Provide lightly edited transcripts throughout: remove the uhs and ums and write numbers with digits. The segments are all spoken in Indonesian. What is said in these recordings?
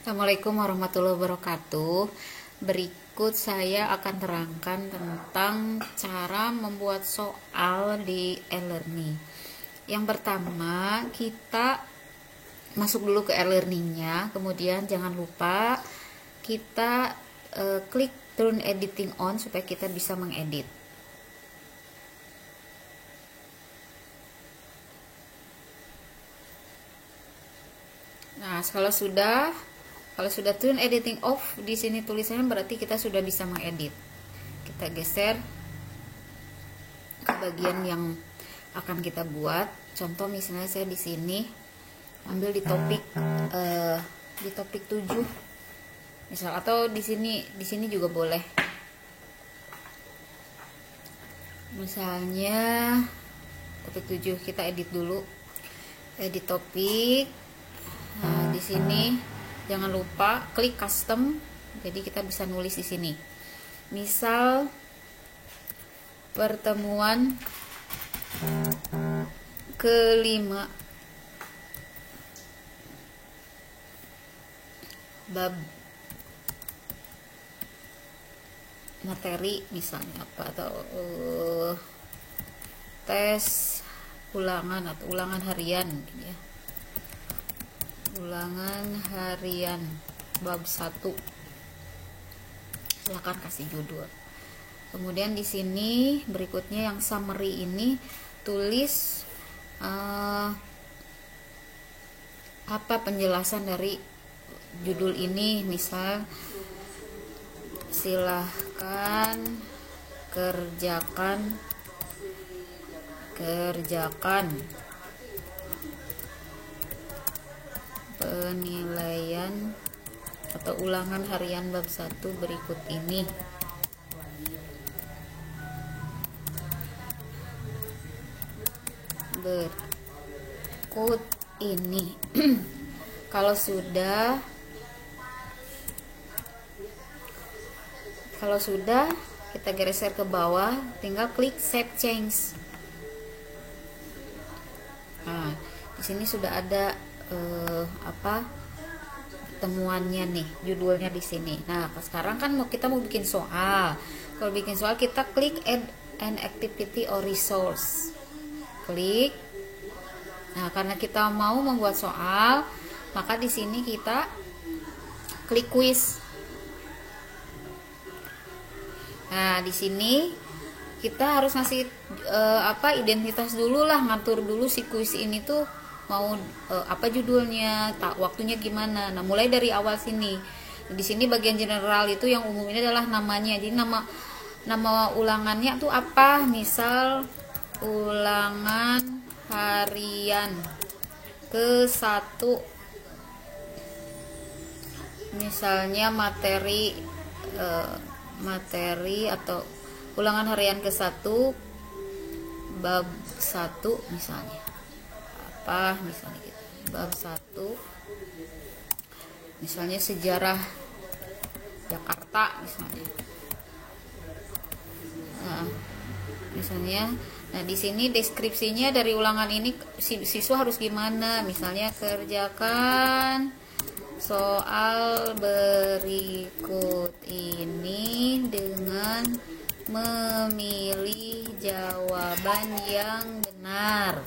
Assalamualaikum warahmatullahi wabarakatuh. Berikut saya akan terangkan tentang cara membuat soal di e-learning. Yang pertama, kita masuk dulu ke e-learningnya. Kemudian jangan lupa kita klik turn editing on supaya kita bisa mengedit. Nah, kalau sudah turn editing off, di sini tulisannya berarti kita sudah bisa mengedit. Kita geser ke bagian yang akan kita buat. Contoh misalnya saya di sini ambil di topik 7. Misal, atau di sini juga boleh. Misalnya topik 7, kita edit dulu. Edit topik. Nah, di sini jangan lupa klik custom, jadi kita bisa nulis di sini. Misal pertemuan kelima bab materi misalnya apa, atau tes ulangan atau ulangan harian gitu ya. Ulangan harian bab 1. Silakan kasih judul. Kemudian di sini berikutnya yang summary ini tulis apa penjelasan dari judul ini. Misal, silahkan kerjakan penilaian atau ulangan harian bab 1 berikut ini. Berikut ini. Kalau sudah kita geser ke bawah, tinggal klik save change. Nah, di sini sudah ada temuannya nih, judulnya di sini. Nah, sekarang kan kita mau bikin soal. Kalau bikin soal, kita klik add an activity or resource. Klik. Nah, karena kita mau membuat soal, maka di sini kita klik quiz. Nah, di sini kita harus ngasih identitas dulu lah, ngatur dulu si quiz ini tuh mau apa judulnya, waktunya gimana. Nah, mulai dari awal sini. Di sini bagian general itu yang umum ini adalah namanya. Jadi nama ulangannya tuh apa? Misal ulangan harian ke-1. Misalnya materi atau ulangan harian ke-1 bab 1 misalnya. Misalnya gitu, bab 1 misalnya sejarah Jakarta misalnya. Nah, di sini deskripsinya dari ulangan ini siswa harus gimana. Misalnya, kerjakan soal berikut ini dengan memilih jawaban yang benar.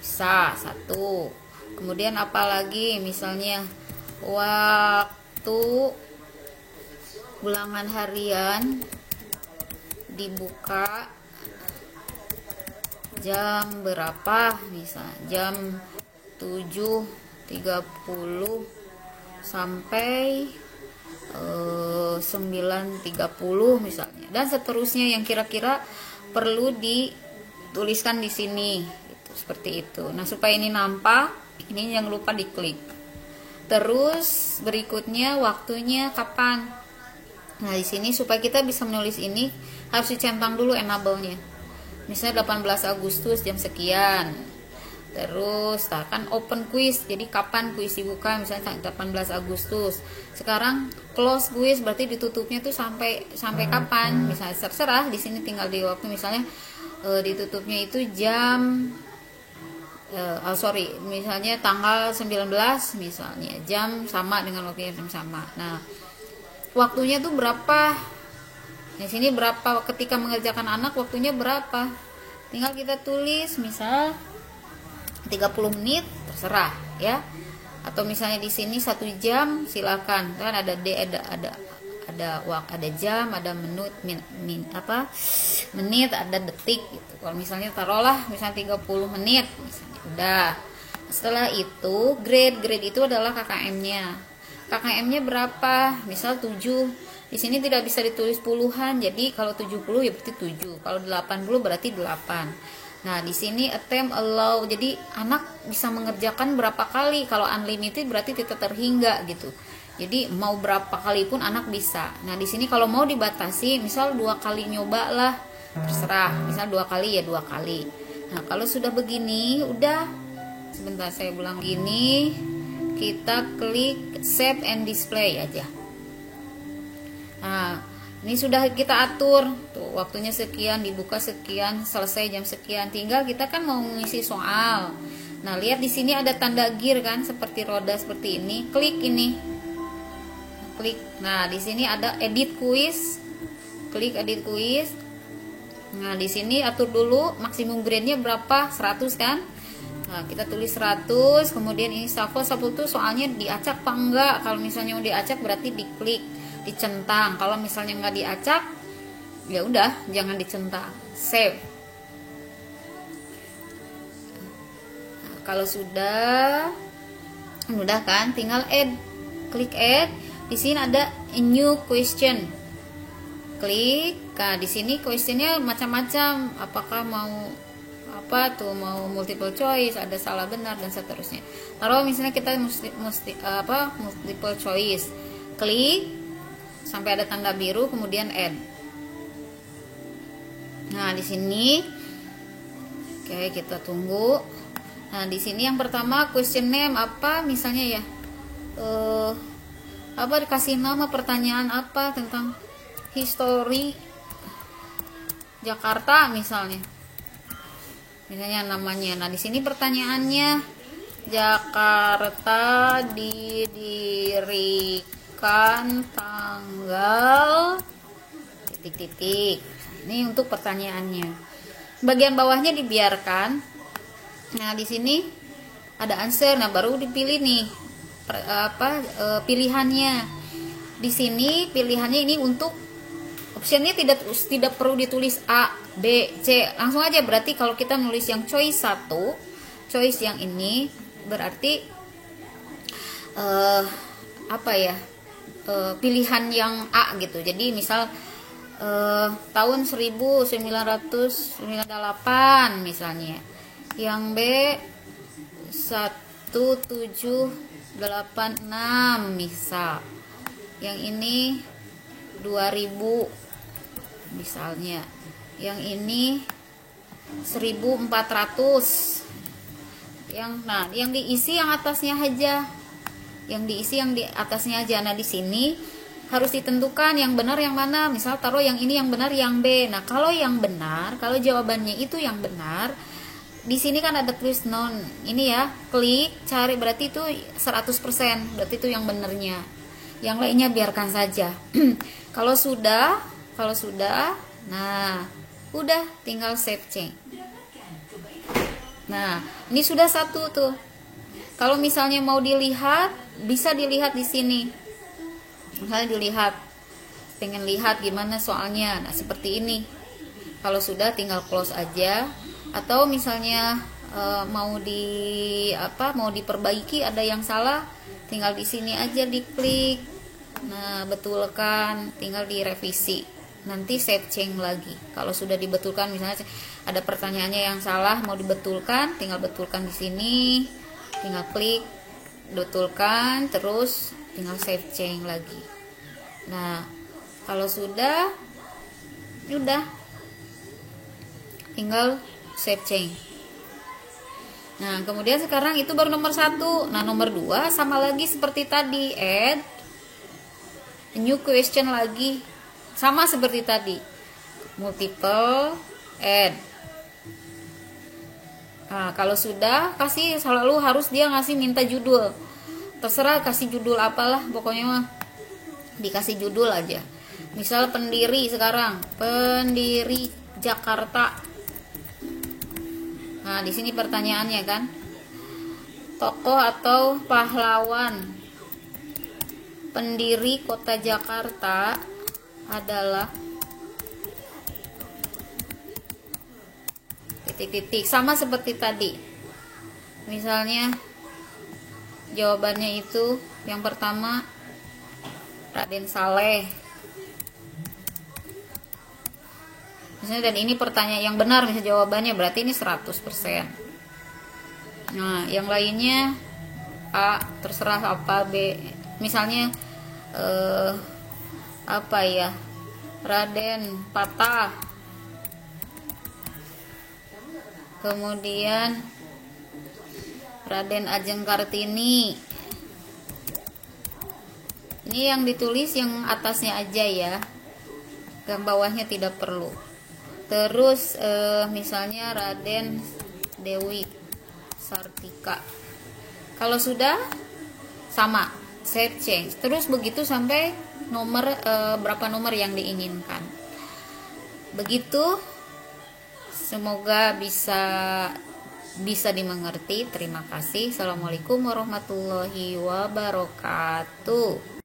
Bisa 1. Kemudian apalagi, misalnya waktu ulangan harian dibuka jam berapa, misalnya jam 7.30 sampai 9.30 misalnya, dan seterusnya yang kira-kira perlu dituliskan di sini. Seperti itu. Nah, supaya ini nampak, ini jangan lupa diklik. Terus berikutnya waktunya kapan. Nah, di sini supaya kita bisa menulis ini harus dicentang dulu enable-nya. Misalnya 18 Agustus jam sekian. Terus kan open quiz, jadi kapan quiz dibuka, misalnya 18 Agustus. Sekarang close quiz berarti ditutupnya tuh sampai kapan. Misalnya terserah, di sini tinggal di waktu, misalnya ditutupnya itu jam sorry, misalnya tanggal 19 misalnya, jam sama dengan waktu yang sama. Nah, waktunya tuh berapa? Di sini berapa ketika mengerjakan anak, waktunya berapa? Tinggal kita tulis misal 30 menit, terserah ya. Atau misalnya di sini 1 jam, silakan. Kan ada ada jam, ada menit, ada detik gitu. Kalau misalnya taruhlah misalnya 30 menit misalnya, udah. Setelah itu grade itu adalah KKM-nya. KKM-nya berapa? Misal 7. Di sini tidak bisa ditulis puluhan. Jadi kalau 70 ya berarti 7. Kalau 80 berarti 8. Nah, di sini attempt allow. Jadi anak bisa mengerjakan berapa kali. Kalau unlimited berarti tidak terhingga gitu. Jadi mau berapa kali pun anak bisa. Nah, di sini kalau mau dibatasi, misal 2 kali nyoba lah, terserah. Misal 2 kali ya 2 kali. Nah, kalau sudah begini, udah. Sebentar saya ulang gini. Kita klik save and display aja. Nah, ini sudah kita atur. Tuh, waktunya sekian, dibuka sekian, selesai jam sekian. Tinggal kita kan mau mengisi soal. Nah, lihat di sini ada tanda gear kan, seperti roda seperti ini. Klik ini. Klik. Nah, di sini ada edit quiz. Klik edit quiz. Nah, di sini atur dulu maksimum grade-nya berapa? 100 kan? Nah, kita tulis 100. Kemudian ini shuffle tuh soalnya diacak apa enggak? Kalau misalnya mau diacak berarti diklik, dicentang. Kalau misalnya enggak diacak, ya udah, jangan dicentang. Save. Nah, kalau sudah kan, tinggal add. Klik add. Di sini ada a new question. Klik. Nah, di sini questionnya macam-macam. Apakah mau mau multiple choice, ada salah benar dan seterusnya. Taruh misalnya kita multiple choice. Klik sampai ada tanda biru, kemudian add. Nah, di sini oke, kita tunggu. Nah, di sini yang pertama question name apa misalnya ya. Dikasih nama pertanyaan apa tentang history Jakarta misalnya namanya. Nah, di sini pertanyaannya, Jakarta didirikan tanggal titik-titik. Ini untuk pertanyaannya. Bagian bawahnya dibiarkan. Nah, di sini ada answer. Nah, baru dipilih nih pilihannya. Di sini pilihannya ini untuk optionnya tidak perlu ditulis A, B, C, langsung aja. Berarti kalau kita nulis yang choice 1, choice yang ini berarti pilihan yang A gitu. Jadi misal tahun 1998 misalnya. Yang B 1786 misal. Yang ini 2000 misalnya. Yang ini 1400. Yang diisi yang atasnya aja. Yang diisi yang di atasnya aja. Nah, di sini harus ditentukan yang benar yang mana. Misal taruh yang ini yang benar, yang B. Nah, kalau yang benar, kalau jawabannya itu yang benar, di sini kan ada tulis non. Ini ya, klik cari, berarti itu 100%, berarti itu yang benernya. Yang lainnya biarkan saja. Kalau sudah, nah, udah tinggal save change. Nah, ini sudah satu tuh. Kalau misalnya mau dilihat, bisa dilihat di sini. Misalnya dilihat, pengen lihat gimana soalnya. Nah, seperti ini. Kalau sudah tinggal close aja. Atau misalnya mau diperbaiki, ada yang salah, tinggal di sini aja diklik. Nah, betulkan, tinggal direvisi. Nanti save change lagi. Kalau sudah dibetulkan, misalnya ada pertanyaannya yang salah mau dibetulkan, tinggal betulkan di sini. Tinggal klik betulkan, terus tinggal save change lagi. Nah, kalau sudah tinggal save change. Nah, kemudian sekarang itu baru nomor 1. Nah, nomor 2 sama lagi seperti tadi, add a new question lagi, sama seperti tadi, multiple add. Nah, kalau sudah kasih, selalu harus dia ngasih minta judul. Terserah kasih judul apalah, pokoknya mah dikasih judul aja. Misal pendiri sekarang, pendiri Jakarta. Nah, di sini pertanyaannya kan, tokoh atau pahlawan pendiri kota Jakarta adalah titik-titik, sama seperti tadi. Misalnya jawabannya itu yang pertama Raden Saleh. Misalnya, dan ini pertanyaan yang benar, misalnya jawabannya berarti ini 100%. Nah, yang lainnya A, terserah apa, B. Misalnya apa ya? Raden Patah. Kemudian Raden Ajeng Kartini. Ini yang ditulis yang atasnya aja ya, yang bawahnya tidak perlu. Terus misalnya Raden Dewi Sartika. Kalau sudah sama, save change. Terus begitu sampai nomor berapa nomor yang diinginkan. Begitu. Semoga bisa dimengerti. Terima kasih. Assalamualaikum warahmatullahi wabarakatuh.